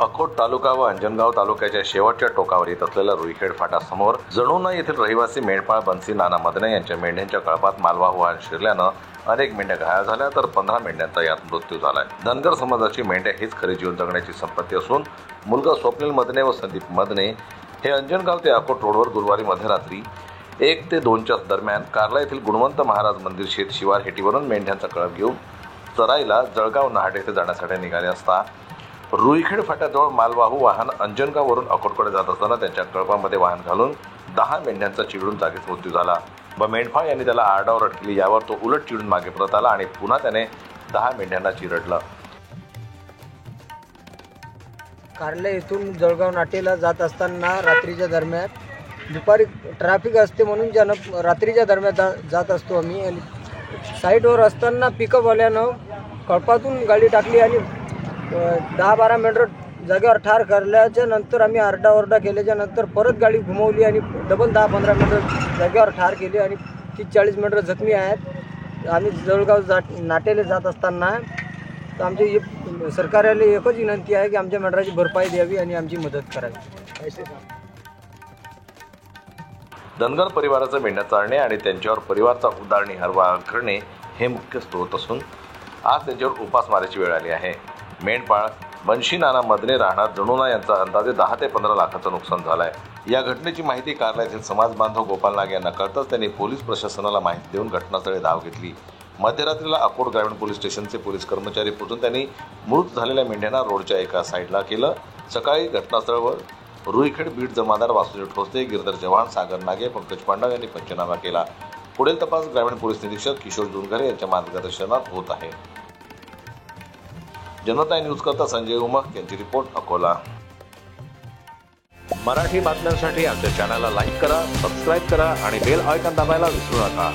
अकोट तालुका व अंजनगाव तालुक्याच्या शेवटच्या टोकावर येत असलेल्या रुईखेड फाटासमोर जणुना येथील रहिवासी मेंढपाळ बन्सी नाना मदने यांच्या मेंढ्यांच्या कळपात मालवाहू वाहन शिरल्यानं अनेक मेंढ्या घायल झाल्या तर 15 मेंढ्यांचा यात मृत्यू झालाय। धनगर समाजाची मेंढ्या हीच खरी जीवन जगण्याची संपत्ती असून मुलगा स्वप्नील मदने व संदीप मदने हे अंजनगाव ते अकोट रोडवर गुरुवारी मध्यरात्री 1 ते 2च्या दरम्यान कार्ला येथील गुणवंत महाराज मंदिर शेत शिवार हेटीवरून मेंढ्यांचा कळप घेऊन चराईला जळगाव नहाट येथे जाण्यासाठी निघाले असता रुईखेड फाट्याजवळ मालवाहू वाहन अंजनगाववरून अकोटकडे जात असताना त्यांच्या कळपामध्ये वाहन घालून 10 मेंढ्यांचा चिरडून जागीच मृत्यू झाला व मेंढपाळ यांनी त्याला आरडाओरड केली। यावर तो उलट चिडून मागे परत आला आणि पुन्हा त्याने 10 मेंढ्यांना चिरडलं। कार्ला येथून जळगाव नाटेला जात असताना रात्रीच्या दरम्यान दुपारी ट्रॅफिक असते म्हणून रात्रीच्या दरम्यान जात असतो आम्ही आणि साईडवर असताना पिकअपवाल्यानं कळपातून गाडी टाकली आणि 10-12 मेंढर जागेवर ठार करल्याच्या नंतर आम्ही आरडाओरडा केल्याच्या नंतर परत गाडी घुमवली आणि डबल 10-15 मेंढर जागेवर ठार केली आणि 30-40 मेंढर जखमी आहेत। आम्ही जळगाव नाटेला जात असताना तर आमची सरकारला एकच विनंती आहे की आमच्या मेंढराची भरपाई द्यावी आणि आमची मदत करावी। धनगर परिवाराचं मेंढ्या चालणे आणि त्यांच्यावर परिवाराचा उदरनिर्वाह करणे हे मुख्य स्रोत असून आज त्यांच्यावर उपासमारीची वेळ आली आहे। मेंढपाळ बन्सी नाना मदने राहणार जणुना यांचा अंदाजे 10 ते 15 लाखाचं नुकसान झालंय। या घटनेची माहिती कार्ला येथील समाज बांधव गोपाल नाग यांना कळताच त्यांनी पोलीस प्रशासनाला माहिती देऊन घटनास्थळी धाव घेतली। मध्यरात्रीला अकोट ग्रामीण पोलीस स्टेशनचे पोलीस कर्मचारी पोहोचून त्यांनी मृत झालेल्या मेंढ्यांना रोडच्या एका साईडला केलं। सकाळी घटनास्थळावर रुईखेड बीट जमादार वासुदेव ठोसते, गिरधर जवान सागर नागे, पंकज पांडव यांनी पंचनामा केला। पुढील तपास ग्रामीण पोलीस निरीक्षक किशोर जुनघरे यांच्या मार्गदर्शनात होत आहे। जनता न्यूज करता संजय उमक यांची रिपोर्ट अकोला। मराठी बातम्यांसाठी आमच्या चॅनलला लाईक करा, सबस्क्राईब करा आणि बेल आयकॉन दाबायला विसरू नका।